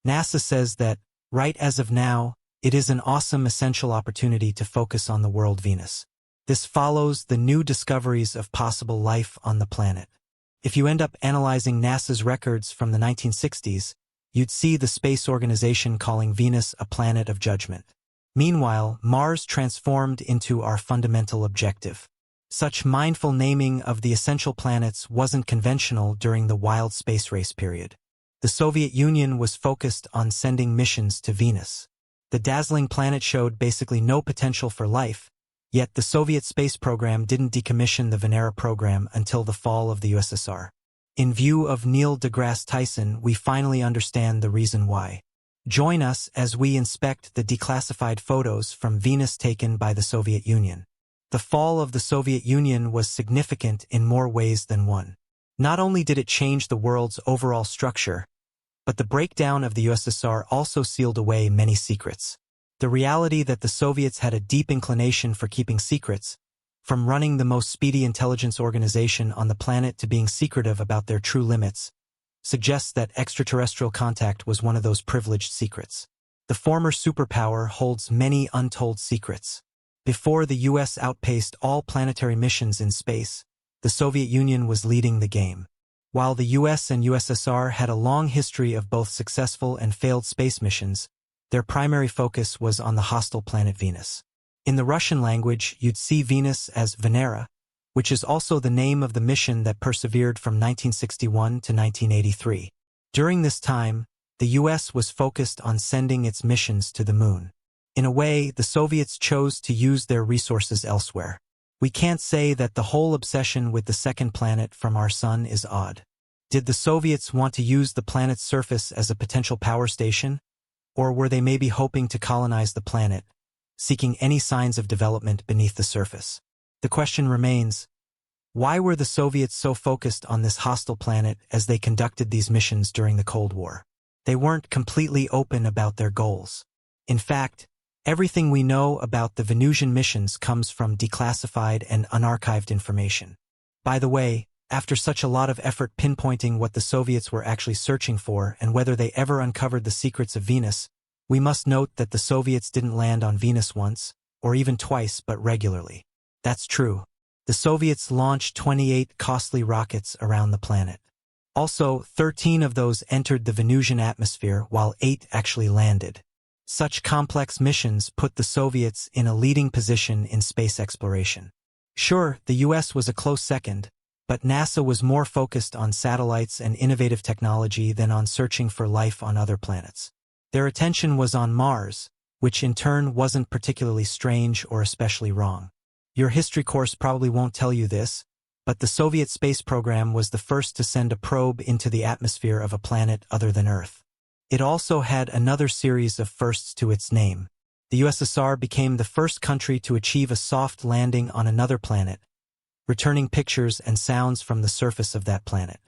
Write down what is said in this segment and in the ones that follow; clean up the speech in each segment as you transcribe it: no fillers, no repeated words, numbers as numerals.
NASA says that, right as of now, it is an awesome essential opportunity to focus on the world Venus. This follows the new discoveries of possible life on the planet. If you end up analyzing NASA's records from the 1960s, you'd see the space organization calling Venus a planet of judgment. Meanwhile, Mars transformed into our fundamental objective. Such mindful naming of the essential planets wasn't conventional during the wild space race period. The Soviet Union was focused on sending missions to Venus. The dazzling planet showed basically no potential for life, yet the Soviet space program didn't decommission the Venera program until the fall of the USSR. In view of Neil deGrasse Tyson, we finally understand the reason why. Join us as we inspect the declassified photos from Venus taken by the Soviet Union. The fall of the Soviet Union was significant in more ways than one. Not only did it change the world's overall structure, but the breakdown of the USSR also sealed away many secrets. The reality that the Soviets had a deep inclination for keeping secrets, from running the most speedy intelligence organization on the planet to being secretive about their true limits, suggests that extraterrestrial contact was one of those privileged secrets. The former superpower holds many untold secrets. Before the US outpaced all planetary missions in space, the Soviet Union was leading the game. While the US and USSR had a long history of both successful and failed space missions, their primary focus was on the hostile planet Venus. In the Russian language, you'd see Venus as Venera, which is also the name of the mission that persevered from 1961 to 1983. During this time, the US was focused on sending its missions to the moon. In a way, the Soviets chose to use their resources elsewhere. We can't say that the whole obsession with the second planet from our sun is odd. Did the Soviets want to use the planet's surface as a potential power station? Or were they maybe hoping to colonize the planet, seeking any signs of development beneath the surface? The question remains, why were the Soviets so focused on this hostile planet as they conducted these missions during the Cold War? They weren't completely open about their goals. In fact, everything we know about the Venusian missions comes from declassified and unarchived information. By the way, after such a lot of effort pinpointing what the Soviets were actually searching for and whether they ever uncovered the secrets of Venus, we must note that the Soviets didn't land on Venus once, or even twice, but regularly. That's true. The Soviets launched 28 costly rockets around the planet. Also, 13 of those entered the Venusian atmosphere, while 8 actually landed. Such complex missions put the Soviets in a leading position in space exploration. Sure, the US was a close second, but NASA was more focused on satellites and innovative technology than on searching for life on other planets. Their attention was on Mars, which in turn wasn't particularly strange or especially wrong. Your history course probably won't tell you this, but the Soviet space program was the first to send a probe into the atmosphere of a planet other than Earth. It also had another series of firsts to its name. The USSR became the first country to achieve a soft landing on another planet, returning pictures and sounds from the surface of that planet.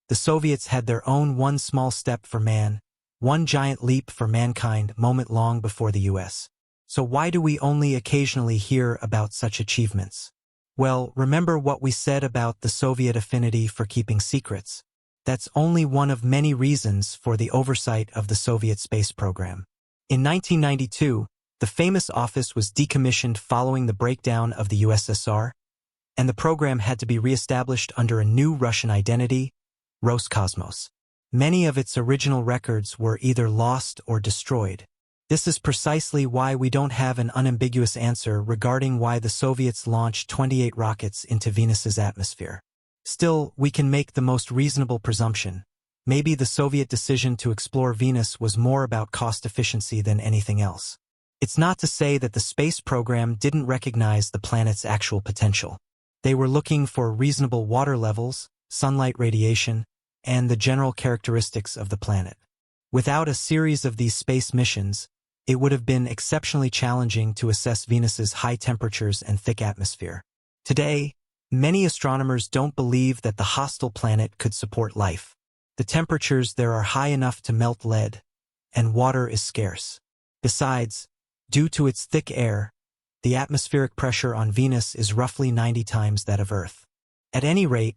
The Soviets had their own one small step for man, one giant leap for mankind moment long before the US. So why do we only occasionally hear about such achievements? Well, remember what we said about the Soviet affinity for keeping secrets. That's only one of many reasons for the oversight of the Soviet space program. In 1992, the famous office was decommissioned following the breakdown of the USSR, and the program had to be reestablished under a new Russian identity, Roscosmos. Many of its original records were either lost or destroyed. This is precisely why we don't have an unambiguous answer regarding why the Soviets launched 28 rockets into Venus's atmosphere. Still, we can make the most reasonable presumption. Maybe the Soviet decision to explore Venus was more about cost efficiency than anything else. It's not to say that the space program didn't recognize the planet's actual potential. They were looking for reasonable water levels, sunlight radiation, and the general characteristics of the planet. Without a series of these space missions, it would have been exceptionally challenging to assess Venus's high temperatures and thick atmosphere. Today, many astronomers don't believe that the hostile planet could support life. The temperatures there are high enough to melt lead, and water is scarce. Besides, due to its thick air, the atmospheric pressure on Venus is roughly 90 times that of Earth. At any rate,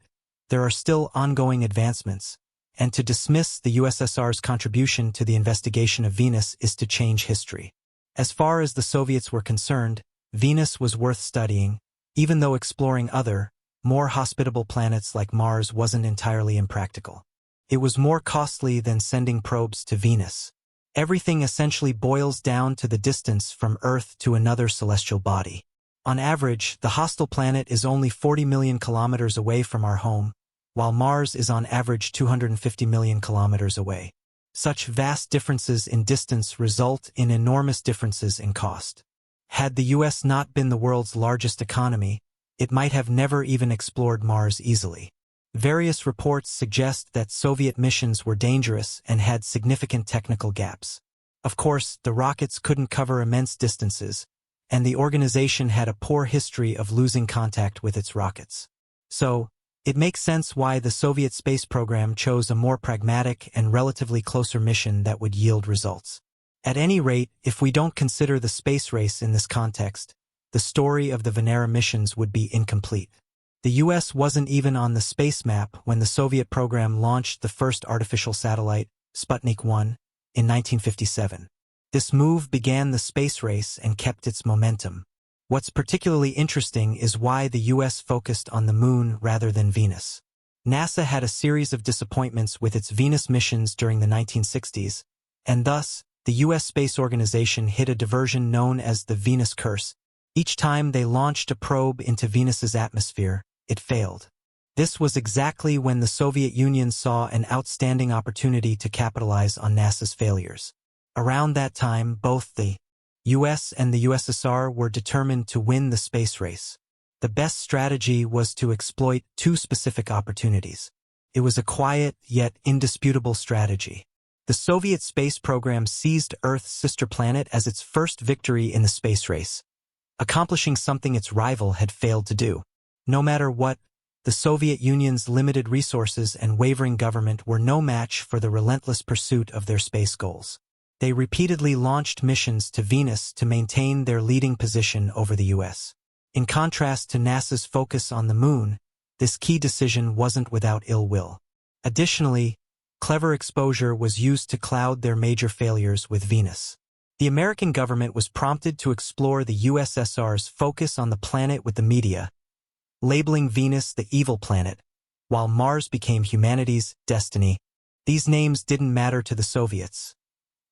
there are still ongoing advancements, and to dismiss the USSR's contribution to the investigation of Venus is to change history. As far as the Soviets were concerned, Venus was worth studying, even though exploring other, more hospitable planets like Mars wasn't entirely impractical. It was more costly than sending probes to Venus. Everything essentially boils down to the distance from Earth to another celestial body. On average, the hostile planet is only 40 million kilometers away from our home, while Mars is on average 250 million kilometers away. Such vast differences in distance result in enormous differences in cost. Had the US not been the world's largest economy, it might have never even explored Mars easily. Various reports suggest that Soviet missions were dangerous and had significant technical gaps. Of course, the rockets couldn't cover immense distances, and the organization had a poor history of losing contact with its rockets. So, it makes sense why the Soviet space program chose a more pragmatic and relatively closer mission that would yield results. At any rate, if we don't consider the space race in this context, the story of the Venera missions would be incomplete. The US wasn't even on the space map when the Soviet program launched the first artificial satellite, Sputnik 1, in 1957. This move began the space race and kept its momentum. What's particularly interesting is why the US focused on the Moon rather than Venus. NASA had a series of disappointments with its Venus missions during the 1960s, and thus, the US Space Organization hit a diversion known as the Venus Curse. Each time they launched a probe into Venus's atmosphere, it failed. This was exactly when the Soviet Union saw an outstanding opportunity to capitalize on NASA's failures. Around that time, both the US and the USSR were determined to win the space race. The best strategy was to exploit two specific opportunities. It was a quiet yet indisputable strategy. The Soviet space program seized Earth's sister planet as its first victory in the space race, accomplishing something its rival had failed to do. No matter what, the Soviet Union's limited resources and wavering government were no match for the relentless pursuit of their space goals. They repeatedly launched missions to Venus to maintain their leading position over the US. In contrast to NASA's focus on the Moon, this key decision wasn't without ill will. Additionally, clever exposure was used to cloud their major failures with Venus. The American government was prompted to explore the USSR's focus on the planet with the media, labeling Venus the evil planet, while Mars became humanity's destiny. These names didn't matter to the Soviets.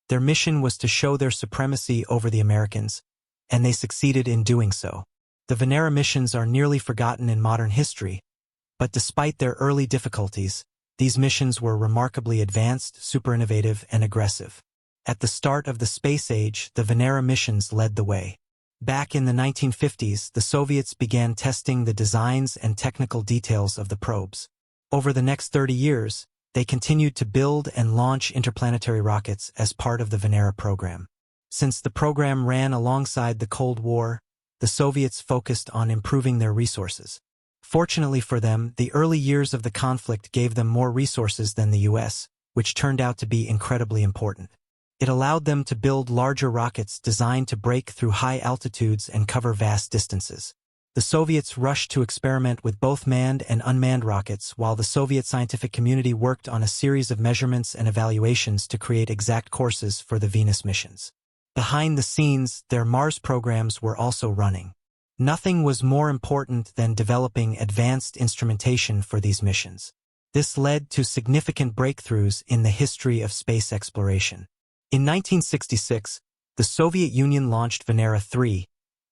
Their mission was to show their supremacy over the Americans, and they succeeded in doing so. The Venera missions are nearly forgotten in modern history, but despite their early difficulties, these missions were remarkably advanced, super innovative, and aggressive. At the start of the space age, the Venera missions led the way. Back in the 1950s, the Soviets began testing the designs and technical details of the probes. Over the next 30 years, they continued to build and launch interplanetary rockets as part of the Venera program. Since the program ran alongside the Cold War, the Soviets focused on improving their resources. Fortunately for them, the early years of the conflict gave them more resources than the US, which turned out to be incredibly important. It allowed them to build larger rockets designed to break through high altitudes and cover vast distances. The Soviets rushed to experiment with both manned and unmanned rockets, while the Soviet scientific community worked on a series of measurements and evaluations to create exact courses for the Venus missions. Behind the scenes, their Mars programs were also running. Nothing was more important than developing advanced instrumentation for these missions. This led to significant breakthroughs in the history of space exploration. In 1966, the Soviet Union launched Venera 3,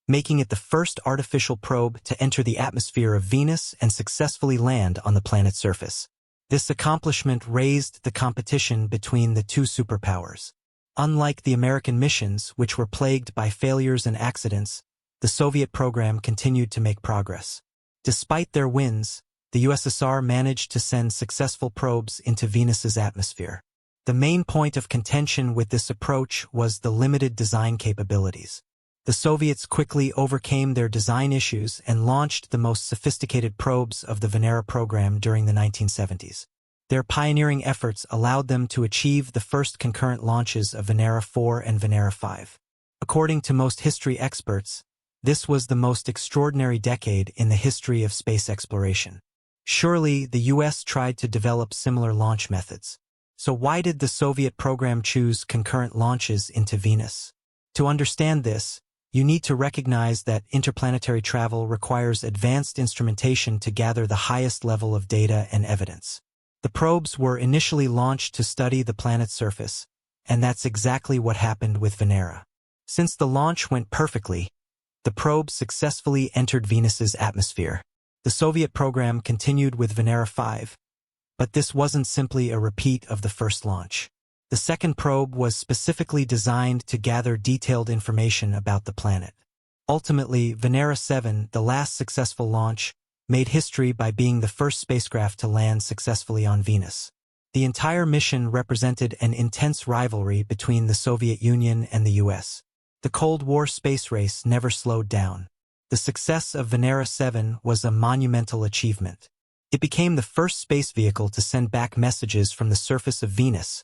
making it the first artificial probe to enter the atmosphere of Venus and successfully land on the planet's surface. This accomplishment raised the competition between the two superpowers. Unlike the American missions, which were plagued by failures and accidents, the Soviet program continued to make progress. Despite their wins, the USSR managed to send successful probes into Venus's atmosphere. The main point of contention with this approach was the limited design capabilities. The Soviets quickly overcame their design issues and launched the most sophisticated probes of the Venera program during the 1970s. Their pioneering efforts allowed them to achieve the first concurrent launches of Venera 4 and Venera 5. According to most history experts, this was the most extraordinary decade in the history of space exploration. Surely, the US tried to develop similar launch methods. So why did the Soviet program choose concurrent launches into Venus? To understand this, you need to recognize that interplanetary travel requires advanced instrumentation to gather the highest level of data and evidence. The probes were initially launched to study the planet's surface, and that's exactly what happened with Venera. Since the launch went perfectly, the probe successfully entered Venus's atmosphere. The Soviet program continued with Venera 5, but this wasn't simply a repeat of the first launch. The second probe was specifically designed to gather detailed information about the planet. Ultimately, Venera 7, the last successful launch, made history by being the first spacecraft to land successfully on Venus. The entire mission represented an intense rivalry between the Soviet Union and the US. The Cold War space race never slowed down. The success of Venera 7 was a monumental achievement. It became the first space vehicle to send back messages from the surface of Venus,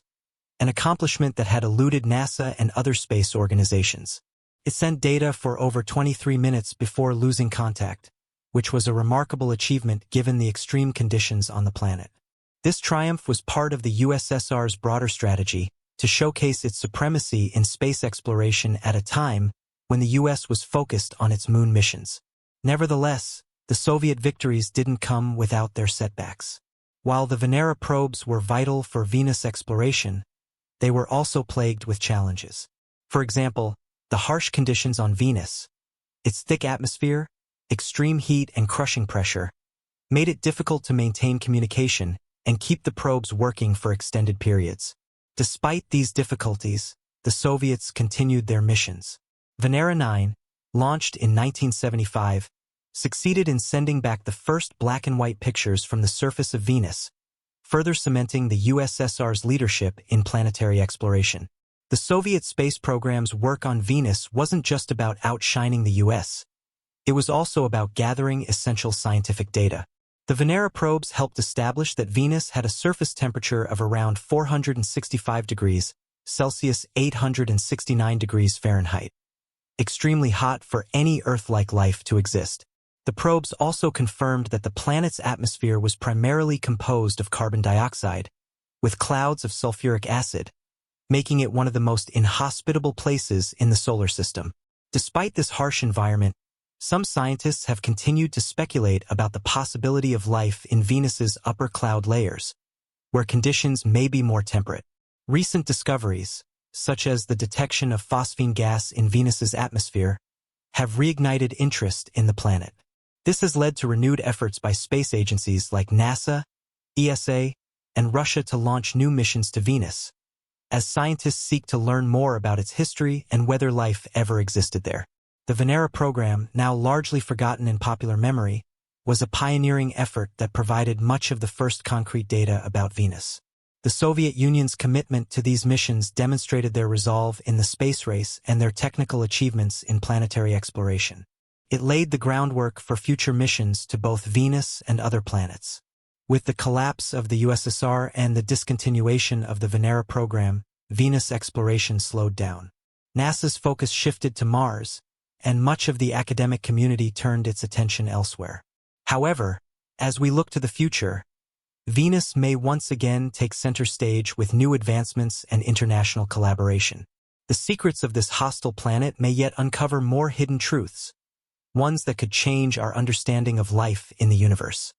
an accomplishment that had eluded NASA and other space organizations. It sent data for over 23 minutes before losing contact, which was a remarkable achievement given the extreme conditions on the planet. This triumph was part of the USSR's broader strategy to showcase its supremacy in space exploration at a time when the US was focused on its moon missions. Nevertheless, the Soviet victories didn't come without their setbacks. While the Venera probes were vital for Venus exploration, they were also plagued with challenges. For example, the harsh conditions on Venus, its thick atmosphere, extreme heat and crushing pressure, made it difficult to maintain communication and keep the probes working for extended periods. Despite these difficulties, the Soviets continued their missions. Venera 9, launched in 1975, succeeded in sending back the first black-and-white pictures from the surface of Venus, further cementing the USSR's leadership in planetary exploration. The Soviet space program's work on Venus wasn't just about outshining the US. It was also about gathering essential scientific data. The Venera probes helped establish that Venus had a surface temperature of around 465 degrees Celsius, 869 degrees Fahrenheit. Extremely hot for any Earth-like life to exist. The probes also confirmed that the planet's atmosphere was primarily composed of carbon dioxide, with clouds of sulfuric acid, making it one of the most inhospitable places in the solar system. Despite this harsh environment, some scientists have continued to speculate about the possibility of life in Venus's upper cloud layers, where conditions may be more temperate. Recent discoveries, such as the detection of phosphine gas in Venus's atmosphere, have reignited interest in the planet. This has led to renewed efforts by space agencies like NASA, ESA, and Russia to launch new missions to Venus, as scientists seek to learn more about its history and whether life ever existed there. The Venera program, now largely forgotten in popular memory, was a pioneering effort that provided much of the first concrete data about Venus. The Soviet Union's commitment to these missions demonstrated their resolve in the space race and their technical achievements in planetary exploration. It laid the groundwork for future missions to both Venus and other planets. With the collapse of the USSR and the discontinuation of the Venera program, Venus exploration slowed down. NASA's focus shifted to Mars, and much of the academic community turned its attention elsewhere. However, as we look to the future, Venus may once again take center stage with new advancements and international collaboration. The secrets of this hostile planet may yet uncover more hidden truths, ones that could change our understanding of life in the universe.